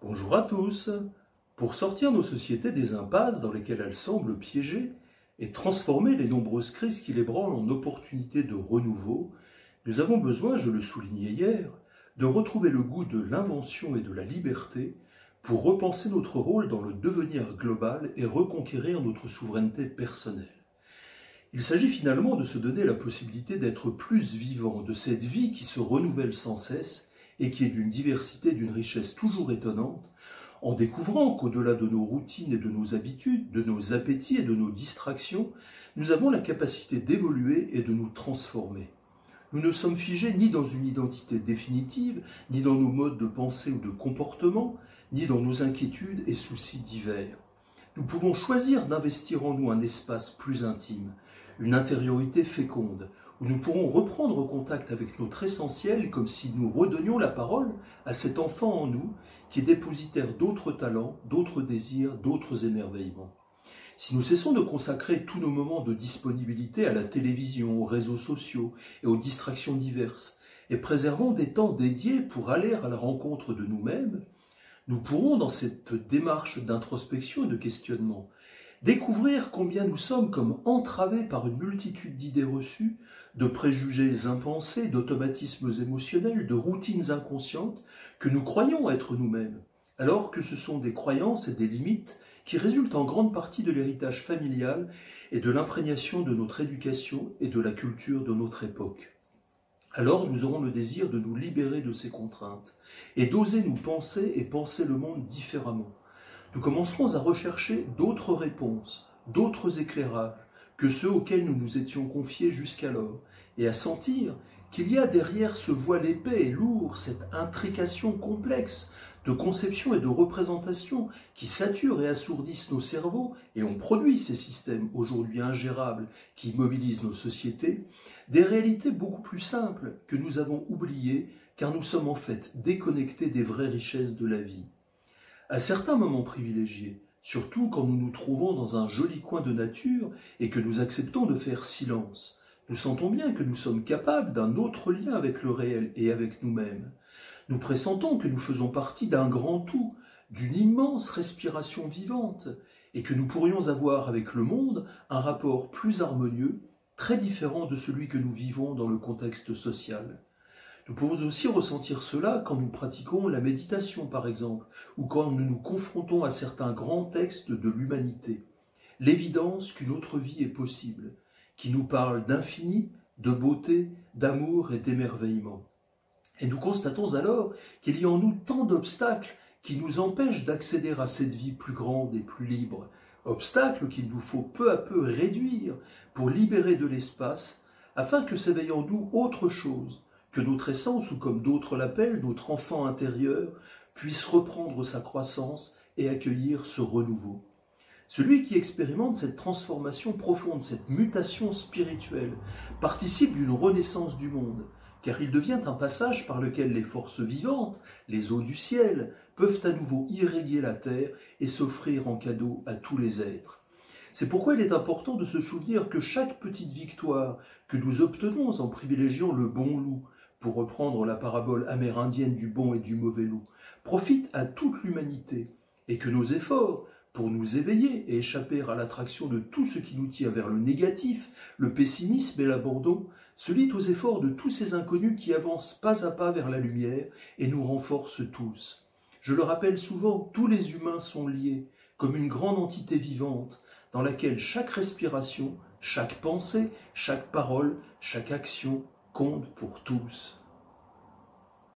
Bonjour à tous. Pour sortir nos sociétés des impasses dans lesquelles elles semblent piégées et transformer les nombreuses crises qui les branlent en opportunités de renouveau, nous avons besoin, je le soulignais hier, de retrouver le goût de l'invention et de la liberté pour repenser notre rôle dans le devenir global et reconquérir notre souveraineté personnelle. Il s'agit finalement de se donner la possibilité d'être plus vivant, de cette vie qui se renouvelle sans cesse et qui est d'une diversité, d'une richesse toujours étonnante, en découvrant qu'au-delà de nos routines et de nos habitudes, de nos appétits et de nos distractions, nous avons la capacité d'évoluer et de nous transformer. Nous ne sommes figés ni dans une identité définitive, ni dans nos modes de pensée ou de comportement, ni dans nos inquiétudes et soucis divers. Nous pouvons choisir d'investir en nous un espace plus intime, une intériorité féconde, où nous pourrons reprendre contact avec notre essentiel comme si nous redonnions la parole à cet enfant en nous qui est dépositaire d'autres talents, d'autres désirs, d'autres émerveillements. Si nous cessons de consacrer tous nos moments de disponibilité à la télévision, aux réseaux sociaux et aux distractions diverses, et préservons des temps dédiés pour aller à la rencontre de nous-mêmes, nous pourrons, dans cette démarche d'introspection et de questionnement, découvrir combien nous sommes comme entravés par une multitude d'idées reçues, de préjugés impensés, d'automatismes émotionnels, de routines inconscientes que nous croyons être nous-mêmes, alors que ce sont des croyances et des limites qui résultent en grande partie de l'héritage familial et de l'imprégnation de notre éducation et de la culture de notre époque. Alors nous aurons le désir de nous libérer de ces contraintes et d'oser nous penser et penser le monde différemment. Nous commencerons à rechercher d'autres réponses, d'autres éclairages que ceux auxquels nous nous étions confiés jusqu'alors, et à sentir qu'il y a derrière ce voile épais et lourd, cette intrication complexe de conception et de représentation qui saturent et assourdissent nos cerveaux et ont produit ces systèmes aujourd'hui ingérables qui mobilisent nos sociétés, des réalités beaucoup plus simples que nous avons oubliées car nous sommes en fait déconnectés des vraies richesses de la vie. À certains moments privilégiés, surtout quand nous nous trouvons dans un joli coin de nature et que nous acceptons de faire silence, nous sentons bien que nous sommes capables d'un autre lien avec le réel et avec nous-mêmes. Nous pressentons que nous faisons partie d'un grand tout, d'une immense respiration vivante, et que nous pourrions avoir avec le monde un rapport plus harmonieux, très différent de celui que nous vivons dans le contexte social. Nous pouvons aussi ressentir cela quand nous pratiquons la méditation, par exemple, ou quand nous nous confrontons à certains grands textes de l'humanité. L'évidence qu'une autre vie est possible, qui nous parle d'infini, de beauté, d'amour et d'émerveillement. Et nous constatons alors qu'il y a en nous tant d'obstacles qui nous empêchent d'accéder à cette vie plus grande et plus libre. Obstacles qu'il nous faut peu à peu réduire pour libérer de l'espace, afin que s'éveille en nous autre chose, que notre essence, ou comme d'autres l'appellent, notre enfant intérieur, puisse reprendre sa croissance et accueillir ce renouveau. Celui qui expérimente cette transformation profonde, cette mutation spirituelle, participe d'une renaissance du monde, car il devient un passage par lequel les forces vivantes, les eaux du ciel, peuvent à nouveau irriguer la terre et s'offrir en cadeau à tous les êtres. C'est pourquoi il est important de se souvenir que chaque petite victoire que nous obtenons en privilégiant le bon loup, pour reprendre la parabole amérindienne du bon et du mauvais loup, profite à toute l'humanité, et que nos efforts pour nous éveiller et échapper à l'attraction de tout ce qui nous tire vers le négatif, le pessimisme et l'abandon, se lient aux efforts de tous ces inconnus qui avancent pas à pas vers la lumière et nous renforcent tous. Je le rappelle souvent, tous les humains sont liés, comme une grande entité vivante, dans laquelle chaque respiration, chaque pensée, chaque parole, chaque action compte pour tous.